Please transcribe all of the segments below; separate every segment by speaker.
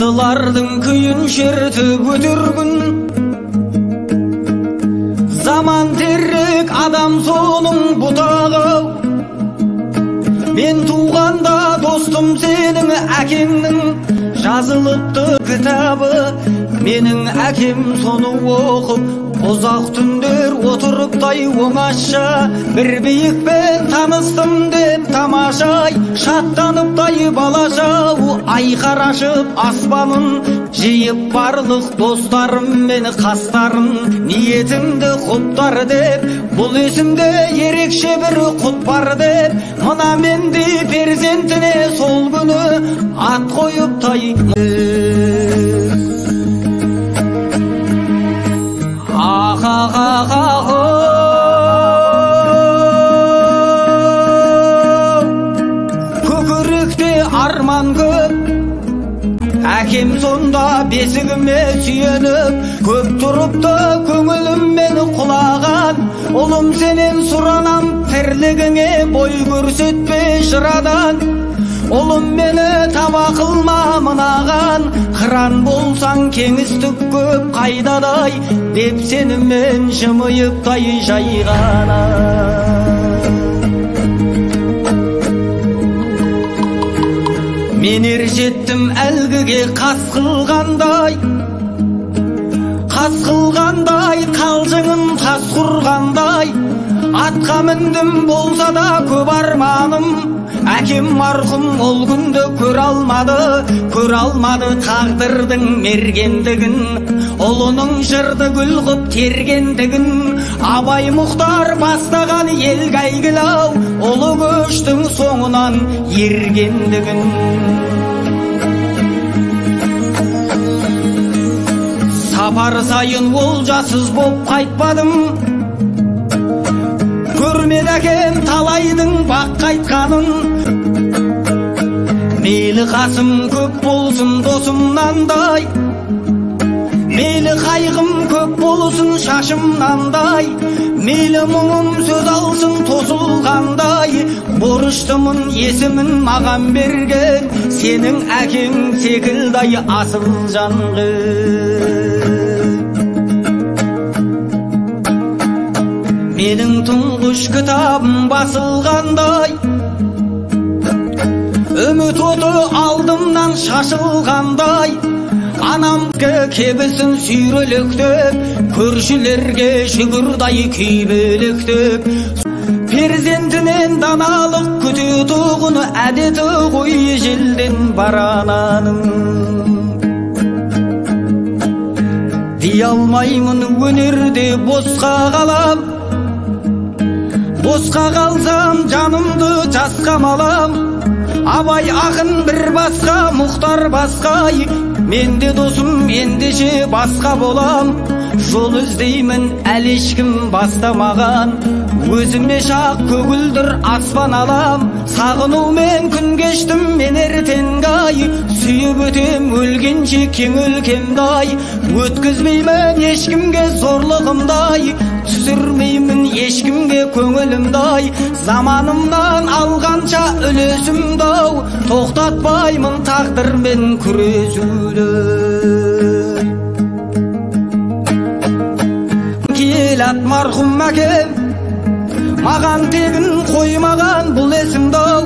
Speaker 1: Жылардың күйін шертіп өтіргін, заман террек адам соның бұтағы. Мен туғанда достым сенің әкеңнің жазылыпты кітабы. Менің әкем соны оқып ұзақ түндер отырыптай оңаша. Бір биікпен таныстым деп тамашай, шаттаныптай балаша. Айқар ашып аспанын жиып барлық достарым мені қастарын. Ниетімді құптар деп, бұл есімде ерекше бір құт бар деп, мына менде перзентіне сол күні ат қойыптай. Көкіректе арман көп, әкем сонда бесігіме сүйеніп, көп тұрыпты көңілім мені құлаған. Ұлым сенен сұранам, тірлігіңе бой көрсетпе жырадан. Ұлым мені таба қылма мынаған, қыран болсаң кеңістік көп қайдадай, деп сенімен жымиыптай жайғана. Мен ержеттім әлгіге қас қылғандай, қалжыңын тас құрғандай. Атқа міндім болса да көп арманым, әкем марқұм ол күнді көр алмады тағдырдың мергендігін. Ұлының жырды гүл қып тергендігін, Абай Мұхтар бастаған елге әйгілі-ау, ұлы көштің соңынан ергендігін. Сапар сайын олжасыз боп қайтпадым, көрмеді әкем талайдың бақ қайтқанын. Мейлі қасым көп болсын досымнандай, мейлі қайғым көп болсын шашымнандай, мейлі мұңым сөз алсын тосылғандай. Борыштымын есімін маған берген, сенің әкең секілдай асыл жанғы. Менің тұңғыш кітабым басылғандай, үміт оты алдымнан шашылғандай. Анам кебісін сүйреліктеп, көршілерге жүгірдай күйбелектеп. Перзентінен даналық күтетұғын, әдеті ғой желден барананың. Дей алмаймын өнерде босқа қалам, босқа қалсам жанымды жасқа малам. Абай ақын бір басқа, Мұхтар басқа, мен де досым ендеше басқа болам. Жол іздеймін әлі ешкім бастамаған, өзіме шақ көгілдір аспан алам. Сағынумен күн кештім мен ертеңгі, сүйіп өтем өлгенше кең өлкемдай. Өткізмеймін ешкімге зорлығымдай, түсірмеймін ешкімге көңілімдай. Заманымнан алғанша үлесімді-ау, тоқтатпаймын тағдырмен күресуді. Келат марқұм әкем, маған тегін қоймаған бұл есімді-ау.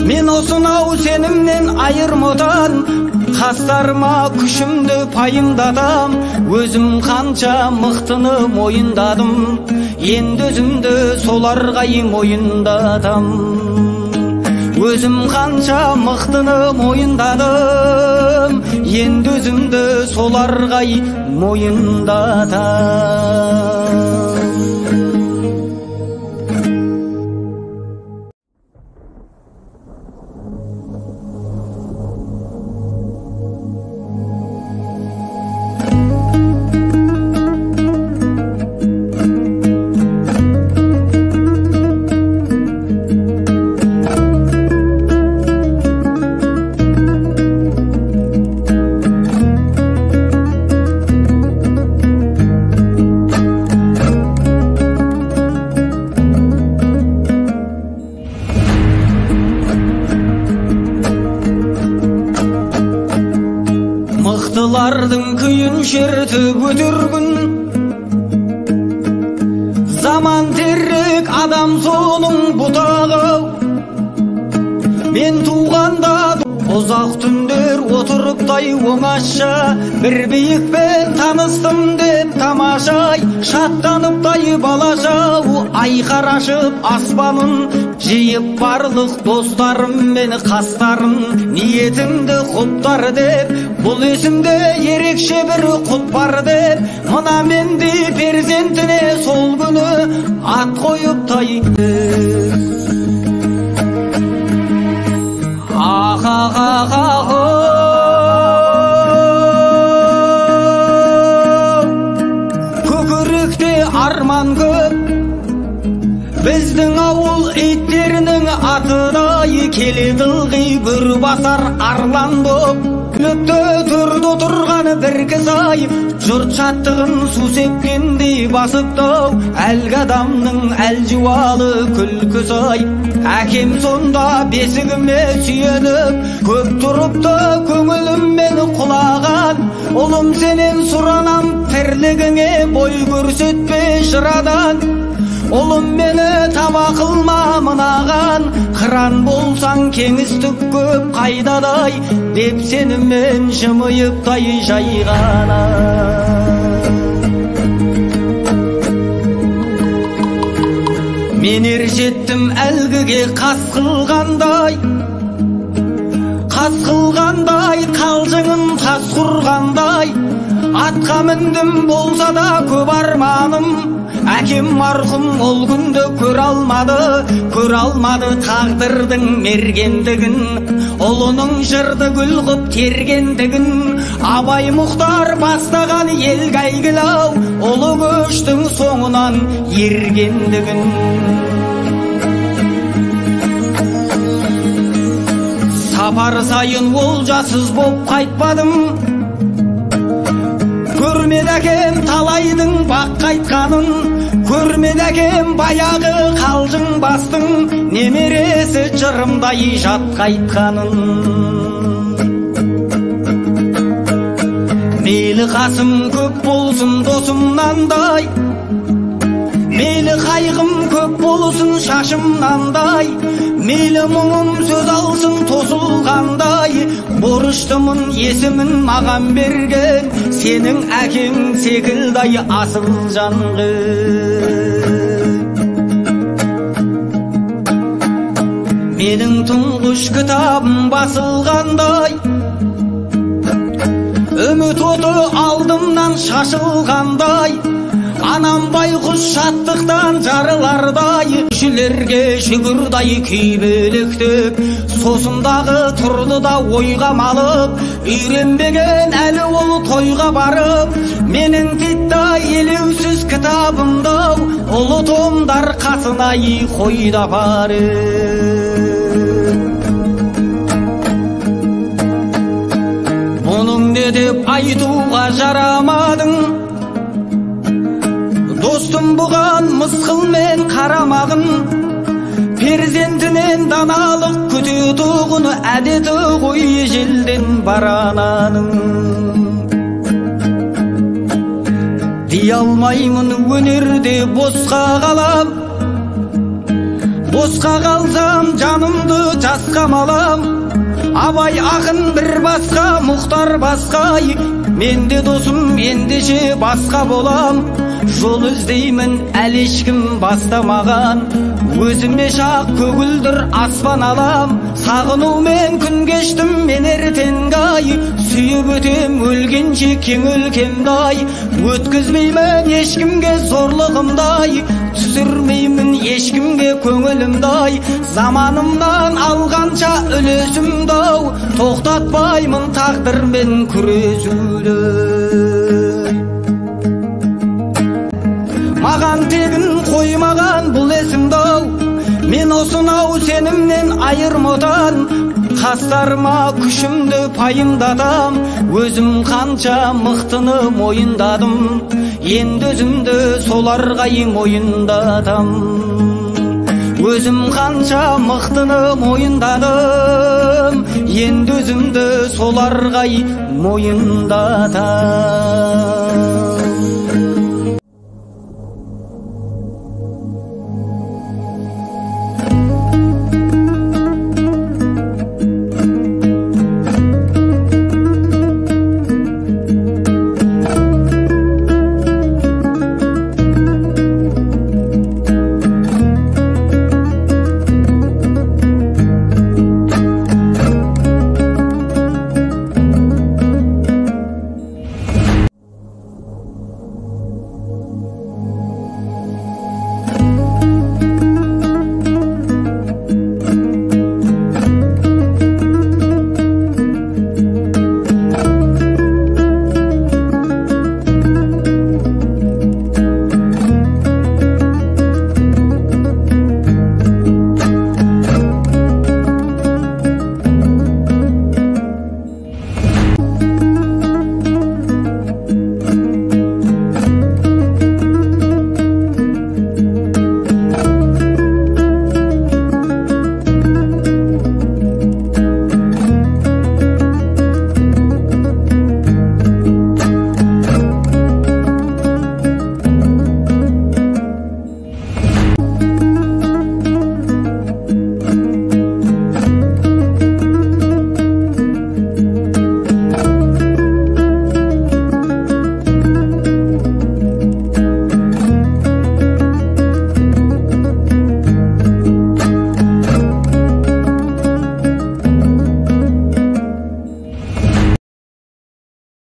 Speaker 1: Мен осынау сенімнен айырмадан, қастарыма күшімді пайымдадым. Өзім қанша мықтыны мойындадым, енді өзімді соларға мойындадым. Өзім қанша мықтыны мойындадым, енді өзімді соларға мойындадым. Балалардың күйін шертіп өтіргін. Заман терек, адам соның бұтағы. Мен туғанда ұзақ түндер отырыптай оңаша, бір биікпен таныстым деп тамашай, шаттаныптай балажау айқар ашып аспанын, жиып барлық достарым мені қастарын, ниетімді құптар деп, бұл есімде ерекше бір құт бар деп, мына менде перзентіне сол күні ат қойыптай. Көкіректе арман көп, біздің ауыл иттерінің атыдай, келеді ылғи бүр басар арлан боп. Løpті түрді отырған бір кізай, жұрт шаттығын су сепкендей басыптау, әлгі адамның әлжуалы күлкісай. Әкем сонда бесігіме сүйеніп, көп тұрыпты көңіліммен құлаған. Ұлым сенен сұранам, тірлігіңе бой көрсетпе жырадан. Ұлым мені таба қылма мынаған, қыран болсаң кеңістік көп қайдадай, деп сенімен жымиыптай жайғана. Мен ержеттім әлгіге қас қылғандай, қалжыңын тас құрғандай. Атқа міндім болса да көп арманым, әкем марқұм ол күнді көр алмады тағдырдың мергендігін, ұлының жырды гүл қып тергендігін. Абай Мұхтар бастаған елге әйгілау, ұлы көштің соңынан ергендігін. Сапар сайын олжасыз боп қайтпадым, көрмеді әкем талайдың бақ қайтқанын, көрмеді әкем баяғы қалжың бастың, немересі жырымдай жат қайтқанын. Мейлі қасым көп болсын досымнандай, мейлі қайғым көп болсын шашымнандай, мейлі мұңым сөз алсын тосылғандай, борыштымын есімін маған берген, сенің әкең секілдай асыл жанғы. Менің тұңғыш кітабым басылғандай, үміт оты алдымнан шашылғандай, анам байқұс шаттықтан жарылардай, күшілерге шүгірдай күйбелектеп, сосындағы тұрды да ойға малып, үйренбеген әлі ол тойға барып, менің титтай елеусіз кітабымдау, ұлы томдар қасына қойда бары. Бұның не деп айтуға жарамадың, достым бұған мысқылмен қарамағын, перзентінен даналық күтетұғын, әдеті ғой желден барананың. Дей алмаймын өнерде босқа қалам, босқа қалсам жанымды жасқа малам. Абай ақын бір басқа, Мұхтар басқа, менде досым ендеше басқа болам. Жол іздеймін әлі ешкім бастамаған, өзіме шақ көгілдір аспан алам. Сағынумен күн кештім мен ертеңгай, сүйіп өтем өлгенше кең өлкемдай. Өткізмеймін ешкімге зорлығымдай, түсірмеймін ешкімге көңілімдай. Заманымнан алғанша үлесімдау, тоқтатпаймын тағдырмен күресуді. Маған тегін қоймаған бұл есімдау, мен осынау сенімнен айырмадан, қастарыма күшімді пайымдадам, өзім қанша мықтыны мойындадым, енді өзімді соларға мойындадам. Өзім қанша мықтыны мойындадым, енді өзімді соларға мойындатам.